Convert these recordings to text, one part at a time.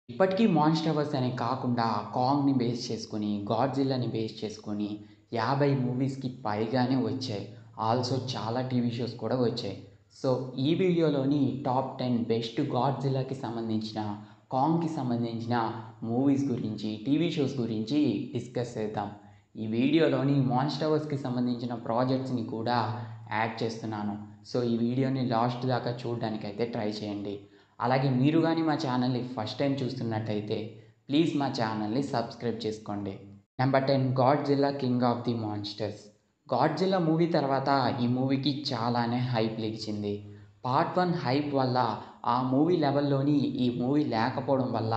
ఇప్పటికీ మాన్స్టర్వర్స్ అనే కాకుండా కాంగ్‌ని బేస్ చేసుకొని, గాడ్జిల్లాని బేస్ చేసుకొని 50 మూవీస్‌కి పైగానే వచ్చాయి. ఆల్సో చాలా టీవీ షోస్ కూడా వచ్చాయి. సో, ఈ వీడియోలోని టాప్ 10 బెస్ట్ గాడ్జిల్లాకి సంబంధించిన, కాంగ్‌కి సంబంధించిన మూవీస్ గురించి, టీవీ షోస్ గురించి డిస్కస్ చేద్దాం. ఈ వీడియోలోని మాన్స్టర్వర్స్‌కి సంబంధించిన ప్రాజెక్ట్స్‌ని కూడా యాడ్ చేస్తున్నాను. సో, ఈ వీడియోని లాస్ట్ దాకా చూడడానికైతే ట్రై చేయండి. అలాగే మీరు గాని మా ఛానల్‌ని ఫస్ట్ టైం చూస్తున్నట్టయితే ప్లీజ్ మా ఛానల్‌ని సబ్స్క్రైబ్ చేసుకోండి. Number 10 Godzilla king of the monsters. Godzilla movie తర్వాత ఈ మూవీకి చాలానే హైప్ లెగిచింది. పార్ట్ 1 హైప్ వల్ల ఆ మూవీ లెవెల్‌లోని ఈ మూవీ లేకపోవడం వల్ల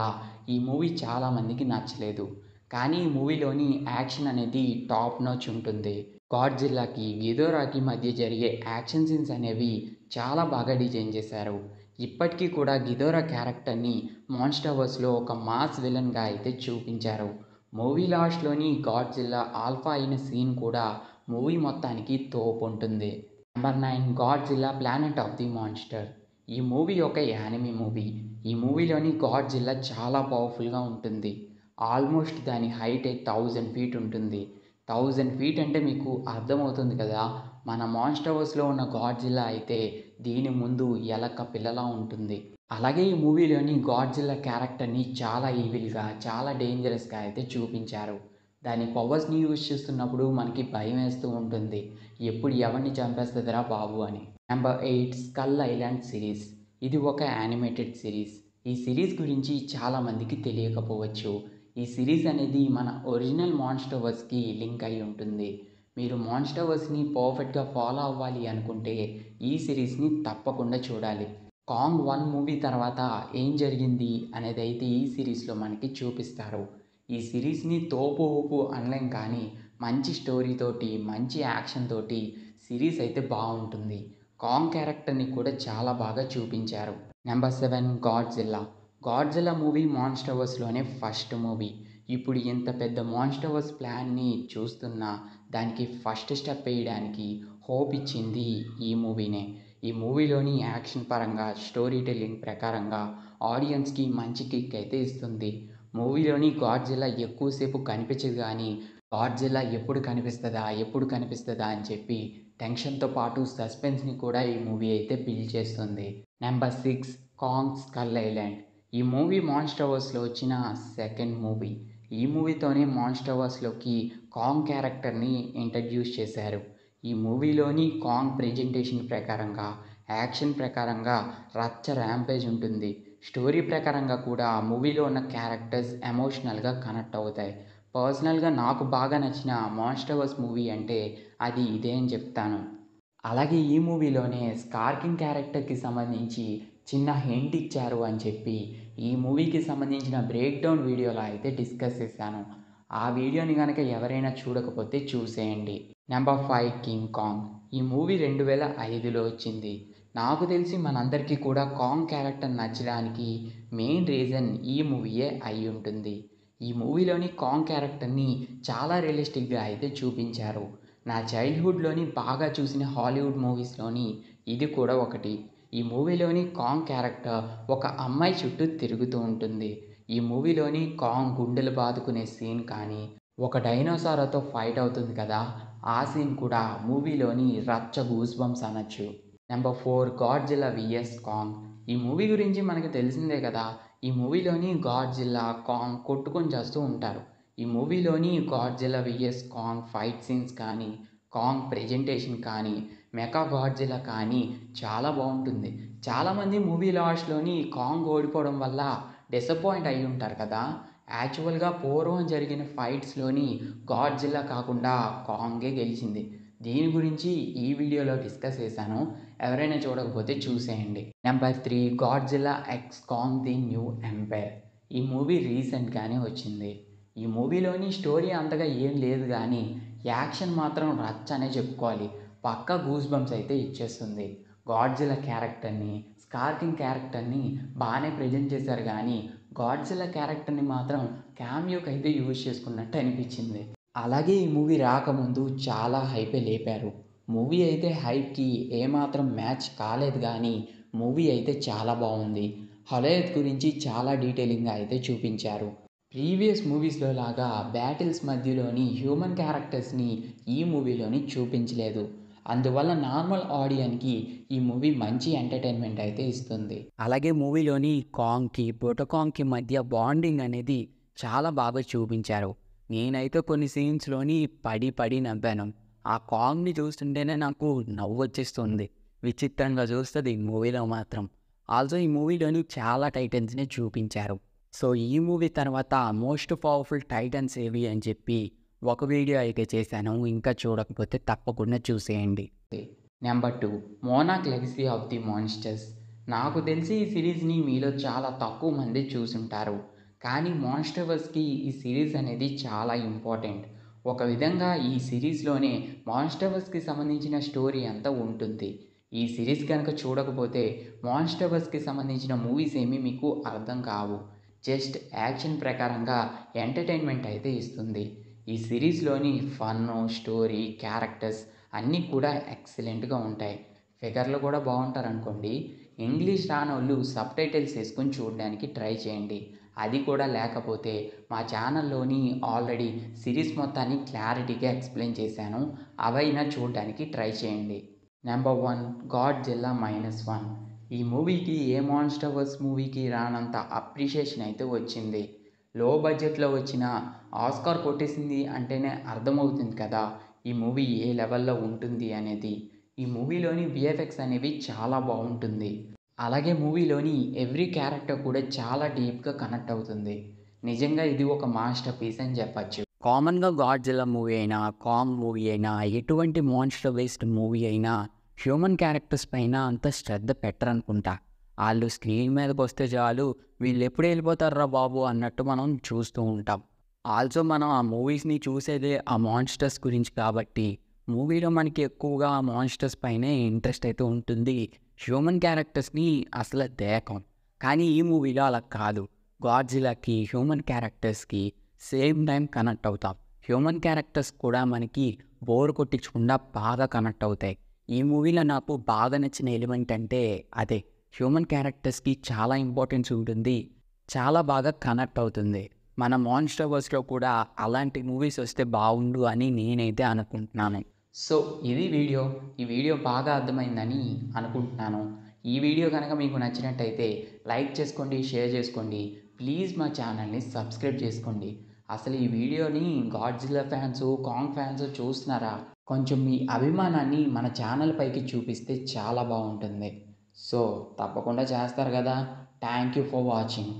ఈ మూవీ చాలా మందికి నచ్చలేదు. కానీ ఈ మూవీలోని యాక్షన్ అనేది టాప్ నాచ్ ఉంటుంది. గాడ్జిల్లాకి, గిదోరాకి మధ్య జరిగే యాక్షన్ సీన్స్ అనేవి చాలా బాగా డిజైన్ చేశారు. ఇప్పటికీ కూడా గిదోరా క్యారెక్టర్‌ని మాన్స్టర్వర్స్‌లో ఒక మాస్ విలన్‌గా అయితే చూపించారు. మూవీ లాస్ట్‌లోని గాడ్జిల్లా ఆల్ఫా అయిన సీన్ కూడా మూవీ మొత్తానికి తోపుంటుంది. Number 9 Godzilla Planet of the Monster. ఈ మూవీ ఒక యానిమే మూవీ. ఈ మూవీలోని గాడ్జిల్లా చాలా పవర్‌ఫుల్‌గా ఉంటుంది. ఆల్మోస్ట్ దాని హైటే 1000 ఫీట్ ఉంటుంది. 1000 ఫీట్ అంటే మీకు అర్థమవుతుంది కదా! మన మాన్స్టర్వర్స్‌లో ఉన్న గాడ్జిల్లా అయితే దీని ముందు ఎలక పిల్లలా ఉంటుంది. అలాగే ఈ మూవీలోని గాడ్జిల్లా క్యారెక్టర్‌ని చాలా ఈవిల్‌గా, చాలా డేంజరస్‌గా అయితే చూపించారు. దాని పవర్స్‌ని యూజ్ చేస్తున్నప్పుడు మనకి భయమేస్తూ ఉంటుంది. ఎప్పుడు ఎవరిని చంపేస్తదిరా బాబు అని. Number 8 skull island series. ఇది ఒక యానిమేటెడ్ సిరీస్. ఈ సిరీస్ గురించి చాలా మందికి తెలియకపోవచ్చు. ఈ సిరీస్ అనేది మన ఒరిజినల్ మాన్స్టర్వర్స్‌కి లింక్ అయి ఉంటుంది. మీరు మాన్స్టర్వర్స్‌ని పర్ఫెక్ట్‌గా ఫాలో అవ్వాలి అనుకుంటే ఈ సిరీస్‌ని తప్పకుండా చూడాలి. కాంగ్ 1 మూవీ తర్వాత ఏం జరిగింది అనేదైతే ఈ సిరీస్‌లో మనకి చూపిస్తారు. ఈ సిరీస్‌ని తోపు ఊపు అనలేం కానీ మంచి స్టోరీ తోటి, మంచి యాక్షన్ తోటి సిరీస్ అయితే బావుంటుంది. కాంగ్ క్యారెక్టర్‌ని కూడా చాలా బాగా చూపించారు. Number 7 Godzilla. గాడ్జిల్లా మూవీ మాన్స్టర్వర్స్‌లోనే ఫస్ట్ మూవీ. ఇప్పుడు ఇంత పెద్ద మాన్స్టర్వర్స్ ప్లాన్‌ని చూస్తున్నా దానికి ఫస్ట్ స్టెప్ వేయడానికి హోప్ ఇచ్చింది ఈ మూవీనే. ఈ మూవీలోని యాక్షన్ పరంగా, స్టోరీ టెల్లింగ్ ప్రకారంగా ఆడియన్స్‌కి మంచి కిక్ అయితే ఇస్తుంది. మూవీలోని గాడ్జిల్లా ఎక్కువ సేపు కనిపించదు గానీ, గాడ్జిల్లా ఎప్పుడు కనిపిస్తదా? ఎప్పుడు కనిపిస్తదా? అని చెప్పి టెన్షన్‌తో పాటు సస్పెన్స్‌ని కూడా ఈ మూవీ అయితే బిల్డ్ చేస్తుంది. Number 6 Kong skull island. ఈ మూవీ మాన్స్టర్వర్స్‌లో వచ్చిన సెకండ్ మూవీ. ఈ మూవీతోనే మాన్స్టర్వర్స్‌లోకి కాంగ్ క్యారెక్టర్‌ని ఇంట్రడ్యూస్ చేశారు. ఈ మూవీలోని కాంగ్ ప్రెజెంటేషన్ ప్రకారంగా, యాక్షన్ ప్రకారంగా రచ్చ ర్యాంపేజ్ ఉంటుంది. స్టోరీ ప్రకారంగా కూడా ఆ మూవీలో ఉన్న క్యారెక్టర్స్ ఎమోషనల్‌గా కనెక్ట్ అవుతాయి. పర్సనల్‌గా నాకు బాగా నచ్చిన మాన్స్టర్వర్స్ మూవీ అంటే అది ఇదే అని చెప్తాను. అలాగే ఈ మూవీలోనే స్కార్ కింగ్ క్యారెక్టర్‌కి సంబంధించి చిన్న హింట్ ఇచ్చారు అని చెప్పి ఈ మూవీకి సంబంధించిన బ్రేక్ డౌన్ వీడియోలో అయితే డిస్కస్ చేశాను. ఆ వీడియోని గనక ఎవరైనా చూడకపోతే చూసేయండి. Number 5 king Kong. ఈ మూవీ 2005లో వచ్చింది. నాకు తెలిసి మనందరికీ కూడా కాంగ్ క్యారెక్టర్ నచ్చడానికి మెయిన్ రీజన్ ఈ మూవీయే అయ్యుంటుంది. ఈ మూవీలోని కాంగ్ క్యారెక్టర్‌ని చాలా రియలిస్టిక్‌గా అయితే చూపించారు. నా చైల్డ్‌హుడ్‌లోని బాగా చూసిన హాలీవుడ్ మూవీస్‌లోని ఇది కూడా ఒకటి. ఈ మూవీలోని కాంగ్ క్యారెక్టర్ ఒక అమ్మాయి చుట్టూ తిరుగుతూ ఉంటుంది. ఈ మూవీలోని కాంగ్ గుండెలు బాదుకునే సీన్ కానీ, ఒక డైనోసార్‌తో ఫైట్ అవుతుంది కదా! ఆ సీన్ కూడా మూవీలోని రచ్చ గూస్ బంప్స్ అనొచ్చు. Number 4 Godzilla vs Kong. ఈ మూవీ గురించి మనకు తెలిసిందే కదా! ఈ మూవీలోని గాడ్జిల్లా, కాంగ్ కొట్టుకొని చస్తూ ఉంటారు. ఈ మూవీలోని Godzilla vs Kong fight scenes కానీ, కాంగ్ ప్రెజెంటేషన్ కానీ, మెకా గాడ్జిల్లా కానీ చాలా బావుంటుంది. చాలామంది మూవీ లాస్ట్‌లోని కాంగ్ ఓడిపోవడం వల్ల డిసప్పాయింట్ అయ్యి ఉంటారు కదా! యాక్చువల్‌గా పూర్వం జరిగిన ఫైట్స్‌లోని గాడ్జిల్లా కాకుండా కాంగే గెలిచింది. దీని గురించి ఈ వీడియోలో డిస్కస్ చేశాను. ఎవరైనా చూడకపోతే చూసేయండి. Number 3 Godzilla x Kong the New Empire. ఈ మూవీ రీసెంట్‌గానే వచ్చింది. ఈ మూవీలోని స్టోరీ అంతగా ఏం లేదు గానీ, యాక్షన్ మాత్రం రచ్చ అనే చెప్పుకోవాలి. పక్కా గూస్ బంప్స్ అయితే ఇచ్చేస్తుంది. గాడ్జిల్లా క్యారెక్టర్‌ని, స్కార్ కింగ్ క్యారెక్టర్‌ని బానే ప్రెజెంట్ చేశారు గానీ, గాడ్జిల్లా క్యారెక్టర్‌ని మాత్రం క్యామియోకైతే యూజ్ చేసుకున్నట్టు అనిపించింది. అలాగే ఈ మూవీ రాకముందు చాలా హైపే లేపారు. మూవీ అయితే హైప్‌కి ఏమాత్రం మ్యాచ్ కాలేదు గానీ, మూవీ అయితే చాలా బావుంది. హొలయత్ గురించి చాలా డీటెయిలింగ్గా అయితే చూపించారు. ప్రీవియస్ మూవీస్లో లాగా బ్యాటిల్స్ మధ్యలోని హ్యూమన్ క్యారెక్టర్స్ని ఈ మూవీలోని చూపించలేదు. అందువల్ల నార్మల్ ఆడియన్కి ఈ మూవీ మంచి ఎంటర్టైన్మెంట్ అయితే ఇస్తుంది. అలాగే మూవీలోని కాంగ్కి బొటకాంగ్కి మధ్య బాండింగ్ అనేది చాలా బాగా చూపించారు. నేనైతే కొన్ని సీన్స్లోని పడి పడి నవ్వాను. ఆ కాంగ్ని చూస్తుంటేనే నాకు నవ్వు వచ్చేస్తుంది. విచిత్రంగా చూస్తుంది ఈ మూవీలో మాత్రం. ఆల్సో ఈ మూవీలోని చాలా టైటన్స్ని చూపించారు. సో ఈ మూవీ తర్వాత మోస్ట్ పవర్ఫుల్ టైటన్స్ ఏవి అని చెప్పి ఒక వీడియో అయితే చేశాను. ఇంకా చూడకపోతే తప్పకుండా చూసేయండి. Number 2, monarch legacy of the monsters. నాకు తెలిసి ఈ సిరీస్ని మీలో చాలా తక్కువ మంది చూసుంటారు. కానీ మాన్స్టర్వర్స్కి ఈ సిరీస్ అనేది చాలా ఇంపార్టెంట్. ఒక విధంగా ఈ సిరీస్లోనే మాన్స్టర్వర్స్కి సంబంధించిన స్టోరీ అంతా ఉంటుంది. ఈ సిరీస్ కనుక చూడకపోతే మాన్స్టర్వర్స్కి సంబంధించిన మూవీస్ ఏమీ మీకు అర్థం కావు. జస్ట్ యాక్షన్ ప్రకారంగా ఎంటర్టైన్మెంట్ అయితే ఇస్తుంది. ఈ సిరీస్లోని ఫన్ను, స్టోరీ, క్యారెక్టర్స్ అన్నీ కూడా ఎక్సలెంట్గా ఉంటాయి. ఫిగర్లు కూడా బాగుంటారనుకోండి. ఇంగ్లీష్ రానోళ్ళు సబ్‌టైటిల్స్ వేసుకొని చూడడానికి ట్రై చేయండి. అది కూడా లేకపోతే మా ఛానల్లోని ఆల్రెడీ సిరీస్ మొత్తాన్ని క్లారిటీగా ఎక్స్‌ప్లెయిన్ చేశాను. అవైనా చూడడానికి ట్రై చేయండి. Number 1, Godzilla -1. ఈ మూవీకి ఏ మాన్స్టర్వర్స్ మూవీకి రానంత అప్రిషియేషన్ అయితే వచ్చింది. లో బడ్జెట్లో వచ్చిన ఆస్కార్ కొట్టేసింది అంటేనే అర్థమవుతుంది కదా ఈ మూవీ ఏ లెవెల్లో ఉంటుంది అనేది. ఈ మూవీలోని విఎఫ్ఎక్స్ అనేవి చాలా బాగుంటుంది. అలాగే మూవీలోని ఎవ్రీ క్యారెక్టర్ కూడా చాలా డీప్గా కనెక్ట్ అవుతుంది. నిజంగా ఇది ఒక మాస్టర్ పీస్ అని చెప్పచ్చు. కామన్గా గాడ్జిల్లా మూవీ అయినా, కాంగ్ మూవీ అయినా, ఎటువంటి మాన్స్టర్ బేస్డ్ మూవీ అయినా హ్యూమన్ క్యారెక్టర్స్ పైన అంత శ్రద్ధ పెట్టరనుకుంటా. వాళ్ళు స్క్రీన్ మీదకి వస్తే చాలు, వీళ్ళు ఎప్పుడు వెళ్ళిపోతారా బాబు అన్నట్టు మనం చూస్తూ ఉంటాం. ఆల్సో మనం ఆ మూవీస్ని చూసేదే ఆ మాన్స్టర్స్ గురించి కాబట్టి మూవీలో మనకి ఎక్కువగా ఆ మాన్స్టర్స్ పైనే ఇంట్రెస్ట్ అయితే ఉంటుంది. హ్యూమన్ క్యారెక్టర్స్ని అసలు దేకం. కానీ ఈ మూవీలో అలా కాదు. గాడ్జిల్లాకి, హ్యూమన్ క్యారెక్టర్స్కి సేమ్ టైం కనెక్ట్ అవుతాం. హ్యూమన్ క్యారెక్టర్స్ కూడా మనకి బోర్ కొట్టించకుండా బాగా కనెక్ట్ అవుతాయి. ఈ మూవీలో నాకు బాగా నచ్చిన ఎలిమెంట్ అంటే అదే. హ్యూమన్ క్యారెక్టర్స్కి చాలా ఇంపార్టెన్స్ ఉంటుంది. చాలా బాగా కనెక్ట్ అవుతుంది. మన మాన్స్టర్వర్స్లో కూడా అలాంటి మూవీస్ వస్తే బాగుండు అని నేనైతే అనుకుంటున్నాను. సో ఇది వీడియో. ఈ వీడియో బాగా అర్థమైందని అనుకుంటున్నాను. ఈ వీడియో కనుక మీకు నచ్చినట్టయితే లైక్ చేసుకోండి, షేర్ చేసుకోండి. ప్లీజ్ మా ఛానల్ని సబ్స్క్రైబ్ చేసుకోండి. అసలు ఈ వీడియోని గాడ్జిల్లా ఫ్యాన్స్, కాంగ్ ఫ్యాన్స్ చూస్తున్నారా? కొంచెం మీ అభిమానాన్ని మన ఛానల్ పైకి చూపిస్తే చాలా బాగుంటుంది. సో తప్పకుండా చేస్తారు కదా. Thank you for watching.